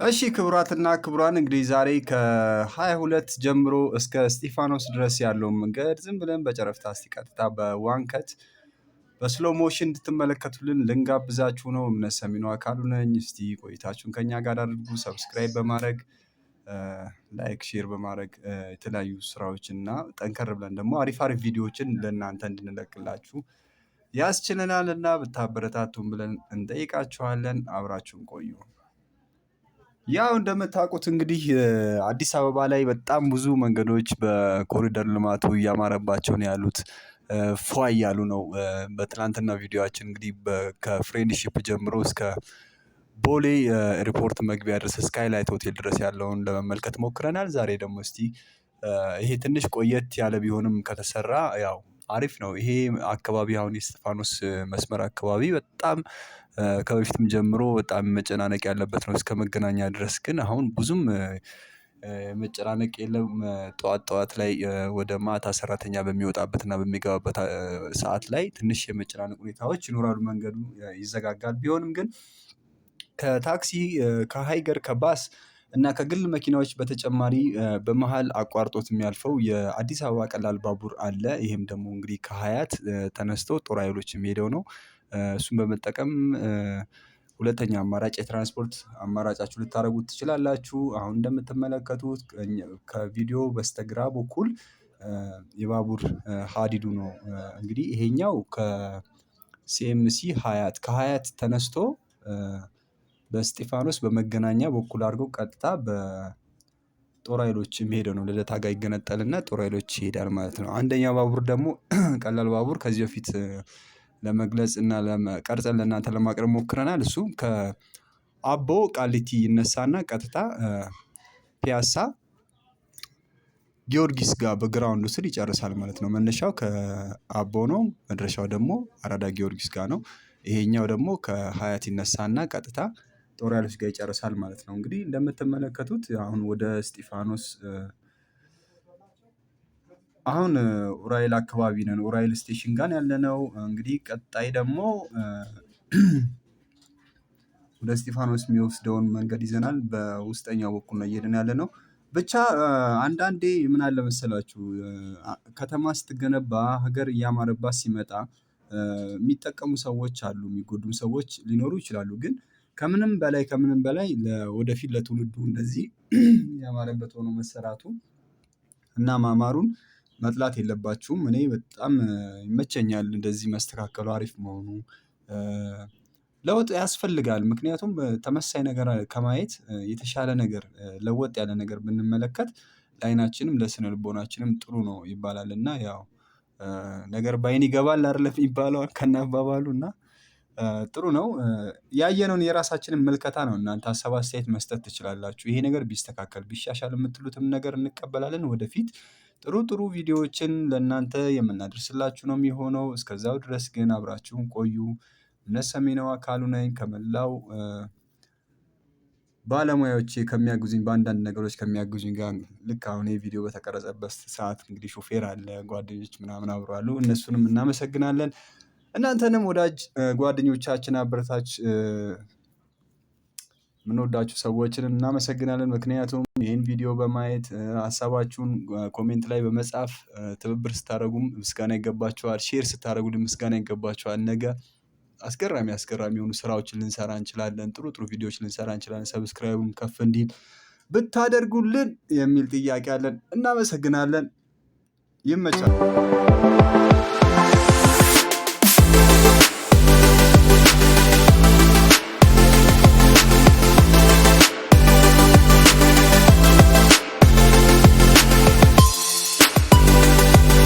እሺ ክቡራትና ክቡራን እንግዲህ ዛሬ ከ22 ጀምሮ እስከ እስጢፋኖስ ድረስ ያለውን መንገድ ዝም ብለን በጨረፍታ እስቲ ቀጥታ በዋንከት በስሎ ሞሽን እንድትመለከቱልን ልንጋብዛችሁ ነው። እምነት ሰሚኑ አካሉ ነኝ። እስቲ ቆይታችሁን ከኛ ጋር አድርጉ። ሰብስክራይብ በማድረግ ላይክ፣ ሼር በማድረግ የተለያዩ ስራዎችን እና ጠንከር ብለን ደግሞ አሪፍ አሪፍ ቪዲዮዎችን ለእናንተ እንድንለቅላችሁ ያስችለናል እና ብታበረታቱን ብለን እንጠይቃችኋለን። አብራችሁን ቆዩ። ያው እንደምታውቁት እንግዲህ አዲስ አበባ ላይ በጣም ብዙ መንገዶች በኮሪደር ልማቱ እያማረባቸው ነው ያሉት። ፏ እያሉ ነው። በትናንትና ቪዲዮአችን እንግዲህ ከፍሬንድሺፕ ጀምሮ እስከ ቦሌ ኤርፖርት መግቢያ ድረስ ስካይላይት ሆቴል ድረስ ያለውን ለመመልከት ሞክረናል። ዛሬ ደግሞ እስቲ ይሄ ትንሽ ቆየት ያለ ቢሆንም ከተሰራ ያው አሪፍ ነው። ይሄ አካባቢ አሁን የእስጢፋኖስ መስመር አካባቢ በጣም ከበፊትም ጀምሮ በጣም መጨናነቅ ያለበት ነው እስከ መገናኛ ድረስ። ግን አሁን ብዙም መጨናነቅ የለም። ጠዋት ጠዋት ላይ ወደ ማታ ሰራተኛ በሚወጣበትና በሚገባበት ሰዓት ላይ ትንሽ የመጨናነቅ ሁኔታዎች ይኖራሉ። መንገዱ ይዘጋጋል። ቢሆንም ግን ከታክሲ ከሃይገር ከባስ እና ከግል መኪናዎች በተጨማሪ በመሃል አቋርጦት የሚያልፈው የአዲስ አበባ ቀላል ባቡር አለ። ይሄም ደግሞ እንግዲህ ከሀያት ተነስቶ ጦር ኃይሎች የሚሄደው ነው። እሱን በመጠቀም ሁለተኛ አማራጭ የትራንስፖርት አማራጫችሁ ልታደርጉት ትችላላችሁ። አሁን እንደምትመለከቱት ከቪዲዮ በስተግራ በኩል የባቡር ሀዲዱ ነው። እንግዲህ ይሄኛው ከሲኤምሲ ሀያት ከሀያት ተነስቶ በእስጢፋኖስ በመገናኛ በኩል አድርገው ቀጥታ በጦር ኃይሎች የሚሄደው ነው። ልደታ ጋር ይገነጠልና ጦር ኃይሎች ይሄዳል ማለት ነው። አንደኛው ባቡር ደግሞ ቀላል ባቡር ከዚህ በፊት ለመግለጽ እና ቀርጸን ለእናንተ ለማቅረብ ሞክረናል። እሱ ከአቦ ቃሊቲ ይነሳና ቀጥታ ፒያሳ ጊዮርጊስ ጋር በግራውንዱ ስር ይጨርሳል ማለት ነው። መነሻው ከአቦ ነው፣ መድረሻው ደግሞ አራዳ ጊዮርጊስ ጋር ነው። ይሄኛው ደግሞ ከሀያት ይነሳና ቀጥታ ጦር ኃይሎች ጋር ይጨርሳል ማለት ነው። እንግዲህ እንደምትመለከቱት አሁን ወደ እስጢፋኖስ አሁን ኡራኤል አካባቢ ነን። ኡራኤል ስቴሽን ጋር ያለነው እንግዲህ ቀጣይ ደግሞ ወደ እስጢፋኖስ የሚወስደውን መንገድ ይዘናል። በውስጠኛው በኩል ነው እየሄድን ያለነው። ብቻ አንዳንዴ ምን አለ መሰላችሁ ከተማ ስትገነባ ሀገር እያማረባት ሲመጣ የሚጠቀሙ ሰዎች አሉ፣ የሚጎዱም ሰዎች ሊኖሩ ይችላሉ። ግን ከምንም በላይ ወደፊት ለትውልዱ እንደዚህ ያማረበት ሆኖ መሰራቱ እና ማማሩን መጥላት የለባችሁም። እኔ በጣም ይመቸኛል እንደዚህ መስተካከሉ፣ አሪፍ መሆኑ። ለውጥ ያስፈልጋል። ምክንያቱም ተመሳሳይ ነገር ከማየት የተሻለ ነገር ለወጥ ያለ ነገር ብንመለከት ለዓይናችንም ለስነ ልቦናችንም ጥሩ ነው ይባላል። እና ያው ነገር በዓይን ይገባል አይደለም የሚባለው ከነ አባባሉ። እና ጥሩ ነው። ያየነውን የራሳችንን ምልከታ ነው እናንተ ሀሳብ አስተያየት መስጠት ትችላላችሁ። ይሄ ነገር ቢስተካከል ቢሻሻል የምትሉትም ነገር እንቀበላለን። ወደፊት ጥሩ ጥሩ ቪዲዮዎችን ለእናንተ የምናደርስላችሁ ነው የሚሆነው። እስከዛው ድረስ ግን አብራችሁን ቆዩ። እምነት ሰሚነው አካሉ ነኝ። ከመላው ባለሙያዎቼ ከሚያግዙኝ በአንዳንድ ነገሮች ከሚያግዙኝ ጋር ልክ አሁን ይሄ ቪዲዮ በተቀረጸበት ሰዓት እንግዲህ ሾፌር አለ፣ ጓደኞች ምናምን አብሮ አሉ። እነሱንም እናመሰግናለን። እናንተንም ወዳጅ ጓደኞቻችን አበረታች የምንወዳችሁ ሰዎችን እናመሰግናለን። ምክንያቱም ይህን ቪዲዮ በማየት ሀሳባችሁን ኮሜንት ላይ በመጻፍ ትብብር ስታደርጉም ምስጋና ይገባችኋል። ሼር ስታደርጉልን ምስጋና ይገባችኋል። ነገ አስገራሚ የሆኑ ስራዎችን ልንሰራ እንችላለን። ጥሩ ጥሩ ቪዲዮዎች ልንሰራ እንችላለን። ሰብስክራይቡን ከፍ እንዲል ብታደርጉልን የሚል ጥያቄ አለን። እናመሰግናለን። ይመቻል።